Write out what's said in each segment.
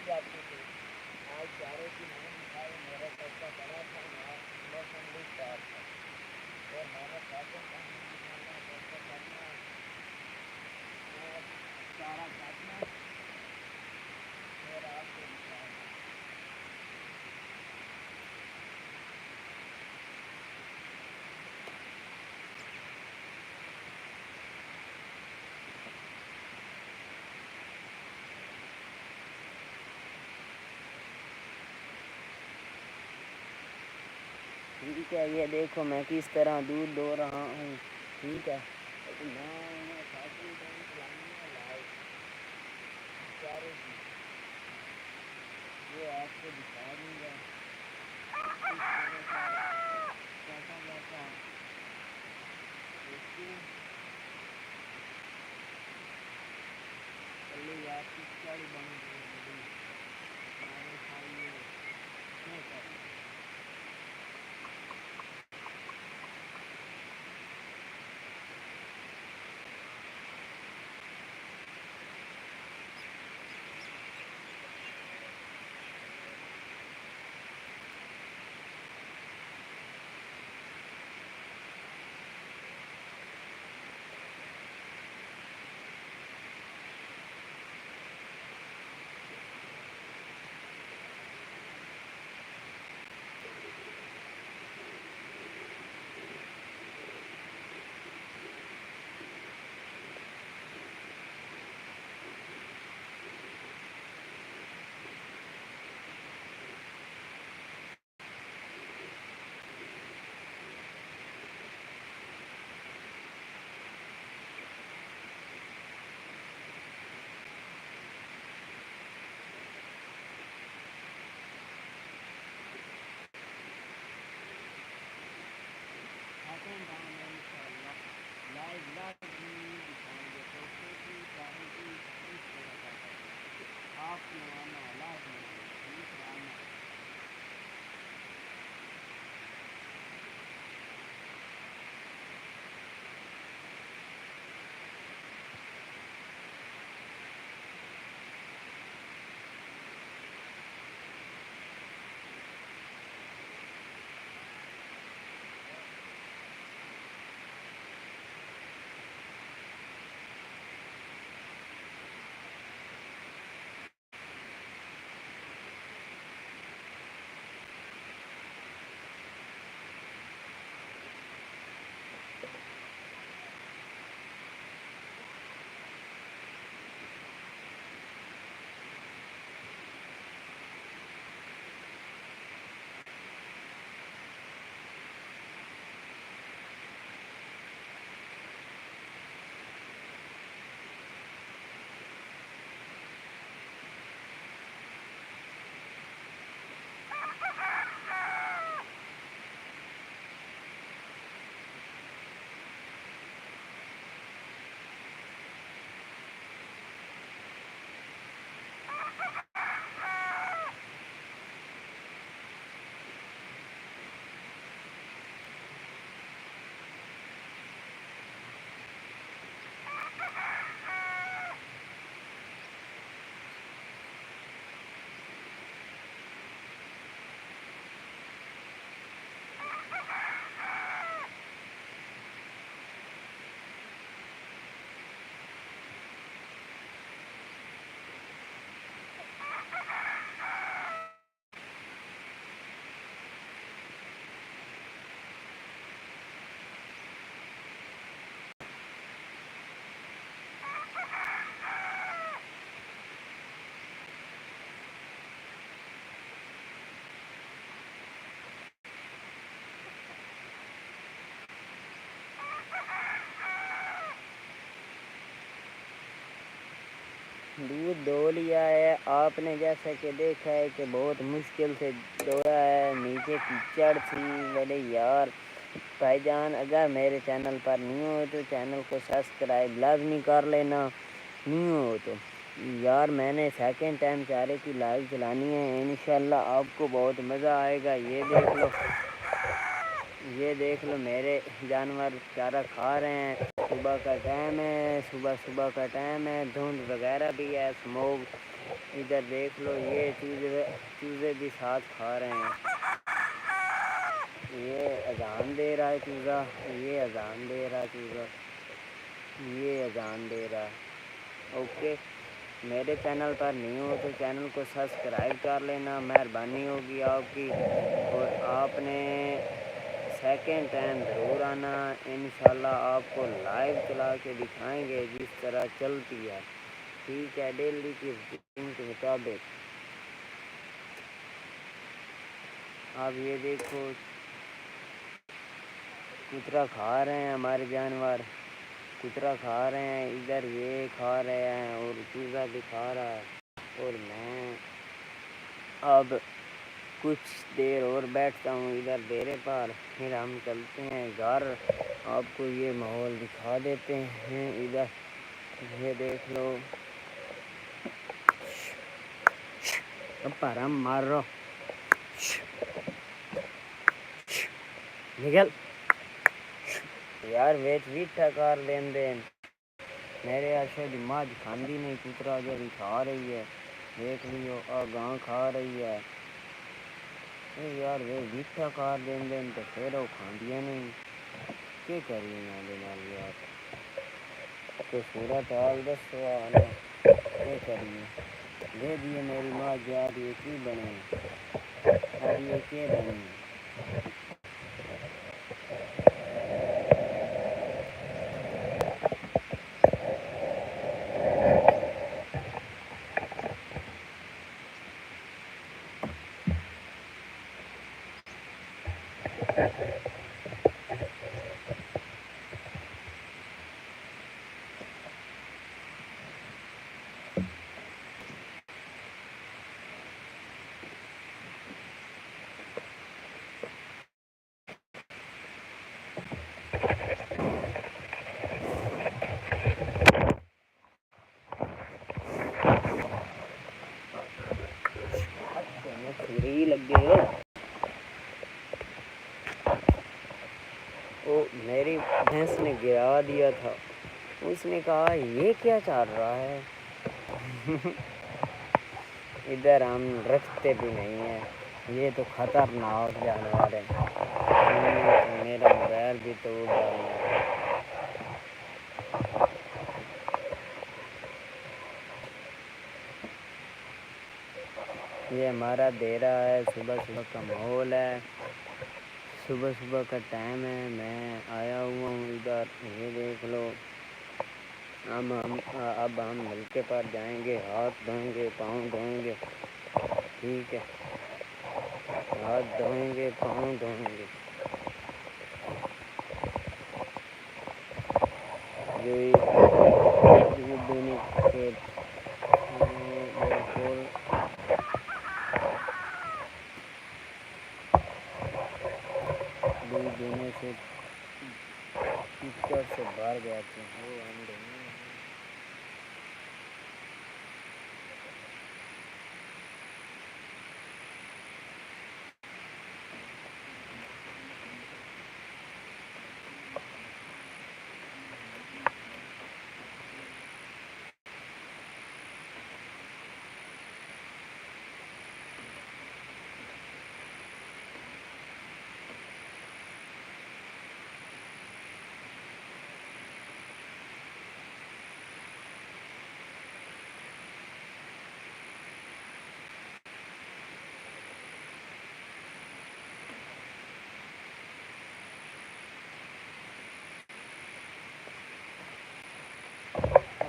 جاتی تھی، آج چارے کی میں نے کھائی، میرا پیسہ بڑا تھا، موسم بھی صاف تھا اور میں نے سیکنڈ ٹائم نکالا پیسہ کرنا اور چارہ کاٹنا اور آپ کو نکالنا۔ ٹھیک ہے، یہ دیکھو میں کس طرح دودھ دو رہا ہوں، ٹھیک ہے، میں سیکنڈ ٹائم چلانے میں لائٹ چارے کی وہ آپ کو دکھا دوں گا کس طرح کا کاٹا جاتا دیکھیے پہلے آپ کی چڑ بن گئی بڑی ہمارے کھائیے کیوں کریں۔ سیکنڈ ٹائم میں انشاءاللہ لائیو دکھائیں گے پیسے کی چارے کی کس طرح کاٹا جائے، آپ نے آنا لازمی آنا ٹھیک ہے آنا۔ دودھ دو لیا ہے آپ نے، جیسا کہ دیکھا ہے کہ بہت مشکل سے دوڑا ہے، نیچے کیچڑ تھی بڑے یار۔ بھائی جان اگر میرے چینل پر نہیں ہو تو چینل کو سبسکرائب لازمی کر لینا، نہیں ہو تو یار میں نے سیکنڈ ٹائم چارے کی لائیو چلانی ہے، انشاءاللہ آپ کو بہت مزہ آئے گا۔ یہ دیکھ لو، یہ دیکھ لو میرے جانور چارہ کھا رہے ہیں، صبح کا ٹائم ہے، صبح کا ٹائم ہے، دھند وغیرہ بھی ہے، اسموگ ادھر دیکھ لو یہ چوزے بھی ساتھ کھا رہے ہیں. یہ اذان دے رہا ہے چوزا, یہ اذان دے رہا ہے چوزا, یہ اذان دے رہا ہے. اوکے, میرے چینل پر نہیں ہو تو چینل کو سبسکرائب کر لینا, مہربانی ہوگی آپ کی. اور آپ نے سیکنڈ ٹائم ضرور آنا, انشاءاللہ آپ کو لائیو چلا کے دکھائیں گے جس طرح چلتی ہے. ٹھیک ہے, ڈیلی کی روٹین کے مطابق. آپ یہ دیکھو کترا کھا رہے ہیں ہمارے جانور, کترا کھا رہے ہیں, ادھر یہ کھا رہے ہیں اور چوزا بھی کھا رہا ہے. اور میں اب کچھ دیر اور بیٹھتا ہوں ادھر ڈیرے پر, پھر ہم چلتے ہیں گھر. آپ کو یہ ماحول دکھا دیتے ہیں. ادھر یہ دیکھ لو, پرم مارو نگل یار ویٹ ویٹا کار لین دین میرے ایسے دماغ کھاندی نہیں, کترا جب کھا رہی ہے دیکھ لیو, اور گاں کھا رہی ہے. یار وہ میٹھا کار دین دین تو پھر وہ کھاندیا نہیں. کی کری نال یار, تو صورت حال دسو نا کی کریے. دے دیے میری ماں جا رہی کی بنے اب یہ کی بنے. فری لگے ہو. وہ میری بھینس نے گرا دیا تھا, اس نے کہا یہ کیا چل رہا ہے. ادھر ہم رکھتے بھی نہیں ہیں, یہ تو خطرناک جانور ہے. میرا موبائل بھی توڑ ڈالا. یہ ہمارا ڈیرا ہے, صبح صبح کا ماحول ہے, صبح صبح کا ٹائم ہے. میں آیا ہوا ہوں ادھر, یہ دیکھ لو. اب ہم نلکے پر جائیں گے, ہاتھ دھوئیں گے, پاؤں دھوئیں گے. ٹھیک ہے, ہاتھ دھوئیں گے, پاؤں دھوئیں گے. دودھ دوہنے کے بالکل دودھ دوہنے سے کیچڑ سے باہر جاتے ہیں وہ ہم دھونے.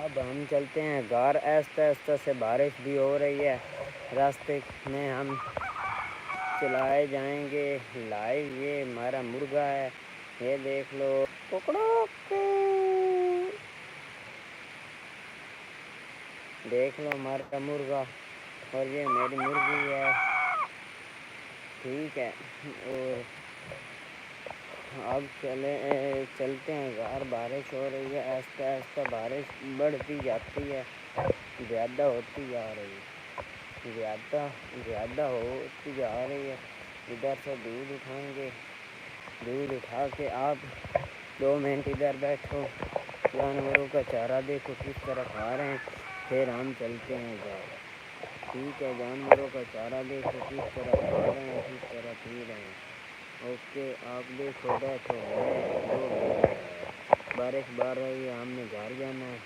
اب ہم چلتے ہیں گھر. آہستہ آہستہ سے بارش بھی ہو رہی ہے, راستے میں ہم چلائے جائیں گے لائیو. یہ ہمارا مرغا ہے, یہ دیکھ لو, پکڑو دیکھ لو ہمارا مرغا. اور یہ میری مرغی ہے. ٹھیک ہے, اور اب چلتے ہیں گھر. بارش ہو رہی ہے, آہستہ آہستہ بارش بڑھتی جاتی ہے, زیادہ ہوتی جا رہی ہے, زیادہ ہوتی جا رہی ہے. ادھر سے دودھ اٹھائیں گے, دودھ اٹھا کے آپ 2 منٹ ادھر بیٹھو, جانوروں کا چارہ دیکھو کس طرح کھا رہے ہیں, پھر ہم چلتے ہیں گھر. ٹھیک ہے، جانوروں کا چارہ دیکھو کس طرح کھا رہے ہیں، کس طرح پی رہے ہیں۔ اوکے، آپ دیکھو ڈیتھ ہو گئے 2 گھنٹے، بارش بار رہی ہے، ہم نے گھر جانا ہے۔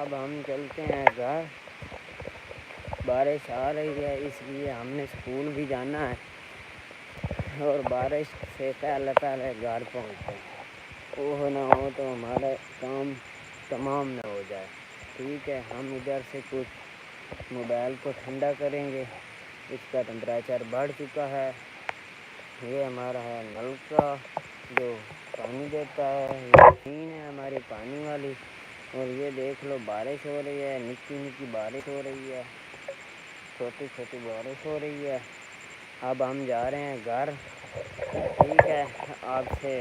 اب ہم چلتے ہیں گھر، بارش آ رہی ہے اس لیے ہم نے اسکول بھی جانا ہے، اور بارش سے پہلے پہلے گھر پہنچتے ہیں، وہ نہ ہو تو ہمارا کام تمام نہ ہو جائے۔ ٹھیک ہے، ہم ادھر سے کچھ موبائل کو ٹھنڈا کریں گے، اس کا ٹمپریچر بڑھ چکا ہے۔ یہ ہمارا ہے نل کا جو پانی دیتا ہے، یہ مشین ہے ہماری پانی والی، اور یہ دیکھ لو بارش ہو رہی ہے، نکی نکی بارش ہو رہی ہے، چھوٹی چھوٹی بارش ہو رہی ہے۔ اب ہم جا رہے ہیں گھر۔ ٹھیک ہے، آپ سے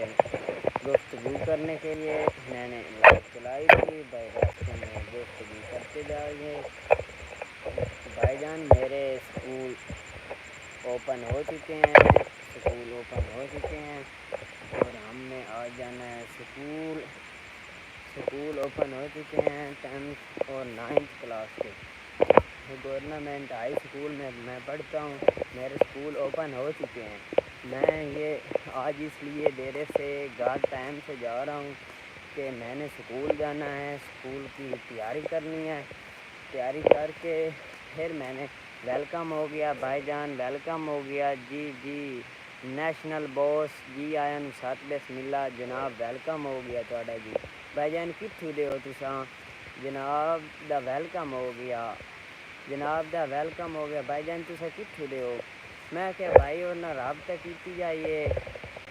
گفتگو کرنے کے لیے میں نے لائٹ چلائی تھی، بھائی راستے میں گفتگو کرتے جائیے۔ بھائی جان میرے اسکول اوپن ہو چکے ہیں، اسکول اوپن ہو چکے ہیں، اور ہم نے آج جانا ہے اسکول۔ اسکول اوپن ہو چکے ہیں 10th اور 9th کلاس کے، گورنمنٹ ہائی اسکول میں میں پڑھتا ہوں، میرے اسکول اوپن ہو چکے ہیں۔ میں یہ آج اس لیے دیرے سے گھر ٹائم سے جا رہا ہوں کہ میں نے اسکول جانا ہے، اسکول کی تیاری کرنی ہے، تیاری کر کے پھر میں نے ویلکم ہو گیا بھائی جان، ویلکم ہو گیا جی جی نیشنل باس جی آیا نو سات بسم اللہ جناب، ویلکم ہو گیا تھوڑا جی۔ بھائی جان کتھوں دے ہو تساں؟ جناب دا ویلکم ہو گیا، جناب دا ویلکم ہو گیا۔ بھائی جان تساں کتھوں دے ہو؟ میں کہ بھائی اور نہ رابطہ کیتی جائیے،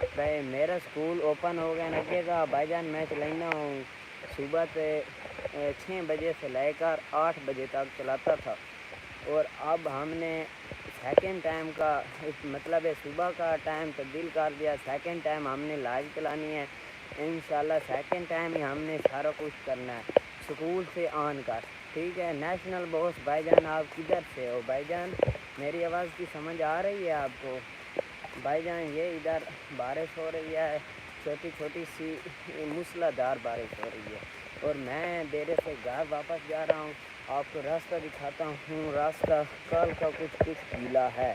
بھائی میرا اسکول اوپن ہو گیا نگے کا بھائی جان، میں چلانا ہوں صبح سے 6 بجے سے لے کر 8 بجے تک چلاتا تھا، اور اب ہم نے سیکنڈ ٹائم کا مطلب ہے صبح کا ٹائم تبدیل کر دیا، سیکنڈ ٹائم ہم نے لائیو چلانی ہے انشاءاللہ، سیکنڈ ٹائم ہی ہم نے سارا کچھ کرنا ہے اسکول سے آن کر، ٹھیک ہے۔ نیشنل باس بھائی جان آپ کدھر سے ہو بھائی جان؟ میری آواز کی سمجھ آ رہی ہے آپ کو بھائی جان؟ یہ ادھر بارش ہو رہی ہے، چھوٹی چھوٹی سی موسلا دھار بارش ہو رہی ہے، اور میں دیرے سے گھر واپس جا رہا ہوں، آپ کو راستہ دکھاتا ہوں۔ راستہ کل کا کچھ گیلا ہے،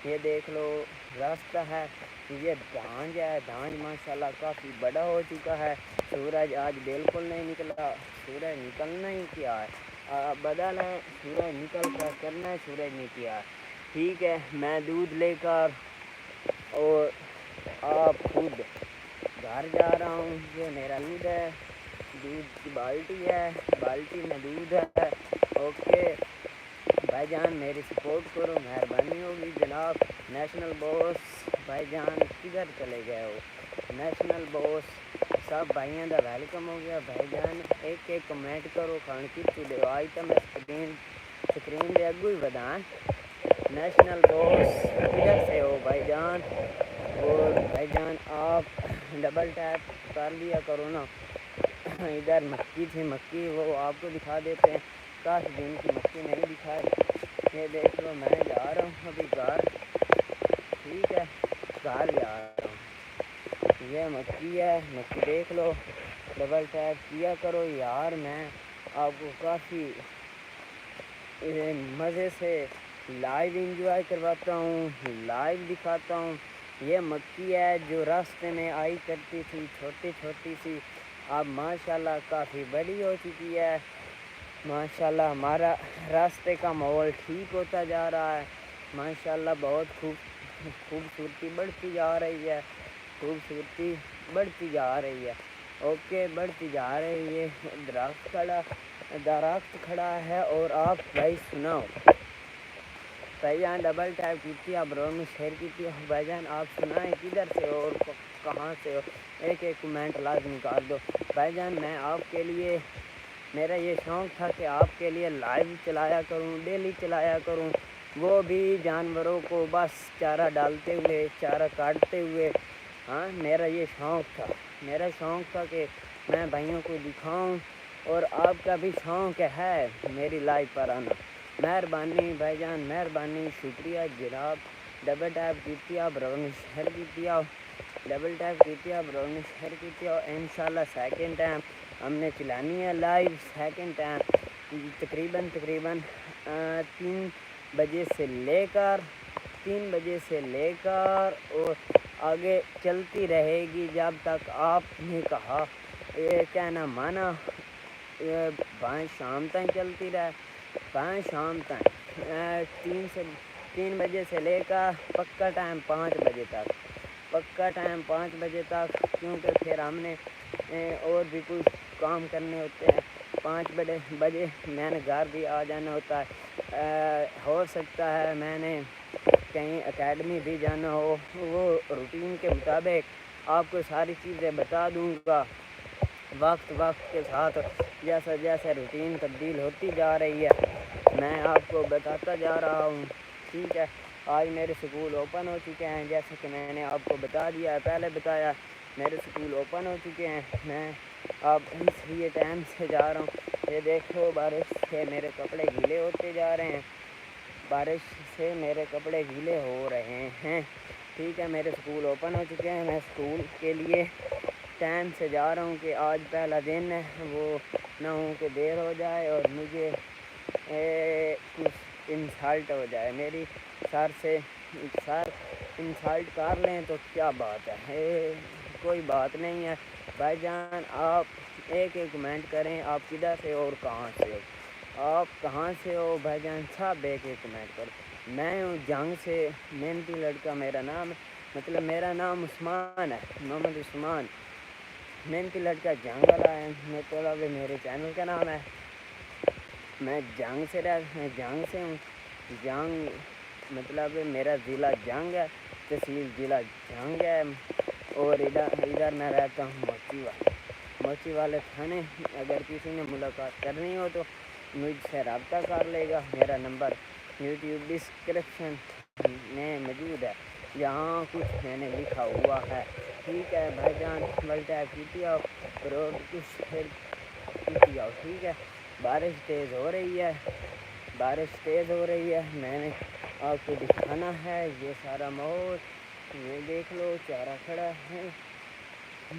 یہ دیکھ لو راستہ ہے، یہ دھانج ہے، دھانج ماشاءاللہ کافی بڑا ہو چکا ہے، سورج آج بالکل نہیں نکلا، سورج نکلنا ہی کیا ہے، بدل ہے، سورج نکل کر کرنا ہے، سورج نہیں کیا، ٹھیک ہے۔ میں دودھ لے کر اور آپ خود گھر جا رہا ہوں، یہ میرا دودھ ہے، دودھ کی بالٹی ہے، بالٹی میں دودھ ہے، اوکے بھائی جان میری سپورٹ کرو مہربانی ہوگی جناب۔ نیشنل باس بھائی جان کدھر چلے گئے ہو؟ نیشنل باس سب بھائیوں کا ویلکم ہو گیا بھائی جان، ایک ایک کمنٹ کرو، کھان کی چڑے آئی تو میں سکرین دے اگو ہی بدان۔ نیشنل باس کدھر سے ہو بھائی جان؟ اور بھائی جان آپ ڈبل ٹیپ کر لیا کرو نا، ادھر مکی تھی، مکی وہ آپ کو دکھا دیتے ہیں، کاش دن کی مکی نہیں دکھائی، یہ دیکھ لو میں جا رہا ہوں ابھی گھر، ٹھیک ہے گھر جا رہا ہوں، یہ مکی ہے، مکی دیکھ لو، ڈبل ٹیپ کیا کرو یار، میں آپ کو کافی مزے سے لائیو انجوائے کرواتا ہوں، لائیو دکھاتا ہوں۔ یہ مکی ہے جو راستے میں آئی کرتی تھی چھوٹی چھوٹی سی، اب ماشاءاللہ کافی بڑی ہو چکی ہے، ماشاءاللہ ہمارا راستے کا ماحول ٹھیک ہوتا جا رہا ہے، ماشاءاللہ بہت خوبصورتی بڑھتی جا رہی ہے، خوبصورتی بڑھتی جا رہی ہے، اوکے بڑھتی جا رہی ہے، درخت کھڑا ہے، اور آپ بھائی سناؤ بھائی جان ڈبل ٹیپ کیتی آپ برو میں شیئر کیتی بھائی جان، آپ سنائیں کدھر سے ہو اور کہاں سے ہو، ایک ایک کمنٹ لازمی کر دو بھائی جان۔ میں آپ کے لیے میرا یہ شوق تھا کہ آپ کے لیے لائیو چلایا کروں، ڈیلی چلایا کروں، وہ بھی جانوروں کو بس چارہ ڈالتے ہوئے، چارہ کاٹتے ہوئے، ہاں میرا یہ شوق تھا، میرا شوق تھا کہ میں بھائیوں کو دکھاؤں، اور آپ کا بھی شوق ہے میری لائف پر آنا، مہربانی بھائی جان مہربانی، شکریہ جناب۔ ڈبل ٹیپ کیتی آپ برو نے شیئر کیتی آؤ، ڈبل ٹیپ کیتی آپ برو نے شیئر کیتی آؤ، انشاءاللہ سیکنڈ ٹائم ہم نے چلانی ہے لائیو، سیکنڈ ٹائم تقریباً 3 بجے سے لے کر 3 بجے سے کر اور آگے چلتی رہے گی جب تک آپ نے کہا، یہ کہنا مانا، بائیں شام تک چلتی رہے، بائیں شام تک 3 بجے سے لے کر پکا ٹائم 5 بجے تک، پکا ٹائم 5 بجے تک، کیونکہ پھر ہم نے اور بھی کچھ کام کرنے ہوتے ہیں، 5 بجے میں نے گھر بھی آ جانا ہوتا ہے، ہو سکتا ہے میں نے کہیں اکیڈمی بھی جانا ہو، وہ روٹین کے مطابق آپ کو ساری چیزیں بتا دوں گا، وقت کے ساتھ جیسا جیسے روٹین تبدیل ہوتی جا رہی ہے میں آپ کو بتاتا جا رہا ہوں، ٹھیک ہے۔ آج میرے سکول اوپن ہو چکے ہیں، جیسے کہ میں نے آپ کو بتا دیا ہے، پہلے بتایا میرے سکول اوپن ہو چکے ہیں، میں اب اس لیے ٹائم سے جا رہا ہوں، یہ دیکھو بارش سے میرے کپڑے گیلے ہوتے جا رہے ہیں، بارش سے میرے کپڑے گیلے ہو رہے ہیں، ٹھیک ہے۔ میرے سکول اوپن ہو چکے ہیں، میں سکول کے لیے ٹائم سے جا رہا ہوں کہ آج پہلا دن ہے، وہ نہ ہوں کہ دیر ہو جائے اور مجھے کچھ انسلٹ ہو جائے، میری سر سے سر انسلٹ کر لیں تو کیا بات ہے، کوئی بات نہیں ہے بھائی جان، آپ ایک ایک کمنٹ کریں، آپ کدھر سے ہو اور کہاں سے ہو، آپ کہاں سے ہو بھائی جان، سب ایک ایک کمنٹ کرو۔ میں ہوں جنگ سے، محنتی لڑکا میرا نام ہے، مطلب میرا نام عثمان ہے، محمد عثمان، محنتی لڑکا جنگ والا ہے، مطلب میرے چینل کا نام ہے، میں جنگ سے ہوں، جنگ مطلب میرا ضلع جنگ ہے، تحصیل ضلع جنگ ہے، اور ادھر میں رہتا ہوں موچی والے تھانے. اگر کسی نے ملاقات کرنی ہو تو مجھ سے رابطہ کر لے گا. میرا نمبر یوٹیوب ڈسکرپشن میں موجود ہے, جہاں کچھ میں نے لکھا ہوا ہے. ٹھیک ہے بھائی جان, ملتا ہے پیٹی آف روڈ کچھ پھر پیٹی آف. ٹھیک ہے, بارش تیز ہو رہی ہے, میں نے آپ کو دکھانا ہے یہ سارا ماحول. یہ دیکھ لو چارہ کھڑا ہے,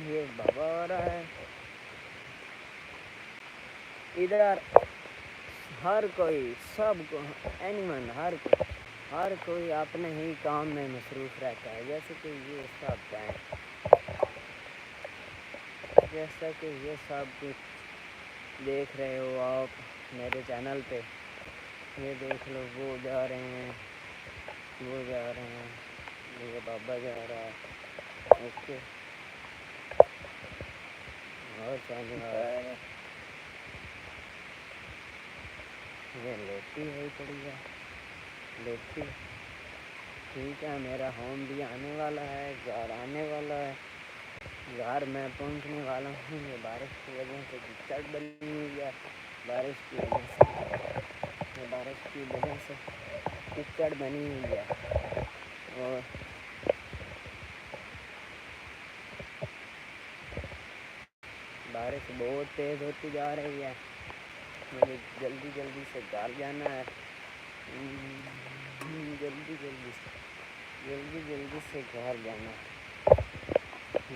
یہ بابا آ رہا ہے. ادھر ہر کوئی سب کو اینیمل ہر کوئی اپنے ہی کام میں مصروف رہتا ہے. جیسا کہ یہ سب کچھ دیکھ رہے ہو آپ میرے چینل پہ. یہ دیکھ لو وہ جا رہے ہیں, یہ بابا جا رہا ہے. اوکے, اور یہ لیٹی ہوئی پڑی ہے لیٹی. ٹھیک ہے, میرا ہوم بھی آنے والا ہے, گھر آنے والا ہے, گھر میں پہنچنے والا ہوں. یہ بارش کی وجہ سے کیچڑ بنی ہوئی ہے, بارش کی وجہ سے کیچڑ بنی ہوئی ہے. اور بارش بہت تیز ہوتی جا رہی ہے. مجھے جلدی سے گھر جانا ہے. جلدی سے گھر جانا ہے.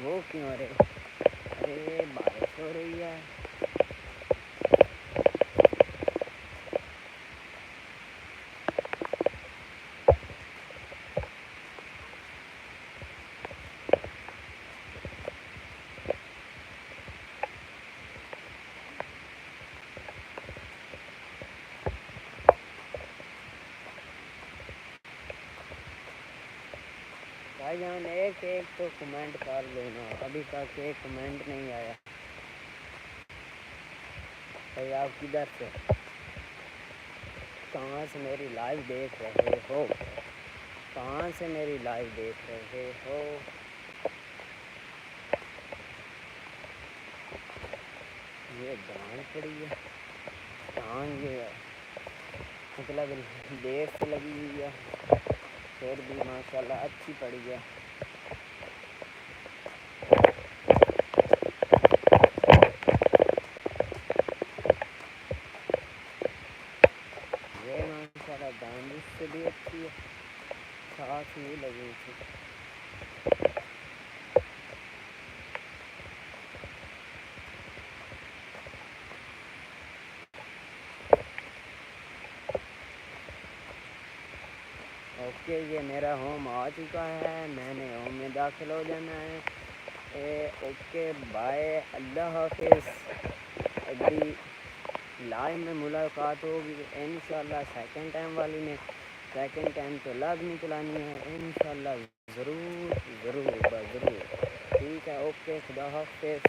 وہ کیوں ارے بارش ہو رہی ہے. بھائی جان ایک تو کمنٹ کر لینا, ابھی تک ایک کمنٹ نہیں آیا. بھائی آپ کدھر سے, کہاں سے میری لائیو دیکھ رہے ہو, یہ ڈانٹ پڑی ہے, ٹانگ یہ مطلب دیر سے لگی ہوئی ہے, پھر بھی ماشاء اللہ اچھی پڑی ہے. یہ ماشاء اللہ دانش سے بھی اچھی ہے, ساتھ نہیں لگی تھی. اوکے, یہ میرا ہوم آ چکا ہے, میں نے ہوم میں داخل ہو جانا ہے. اوکے بائے, اللہ حافظ. ابھی لائیو میں ملاقات ہوگی انشاءاللہ سیکنڈ ٹائم والی میں. سیکنڈ ٹائم تو لازمی چلانی ہے انشاءاللہ, ضرور. ٹھیک ہے, اوکے, خدا حافظ.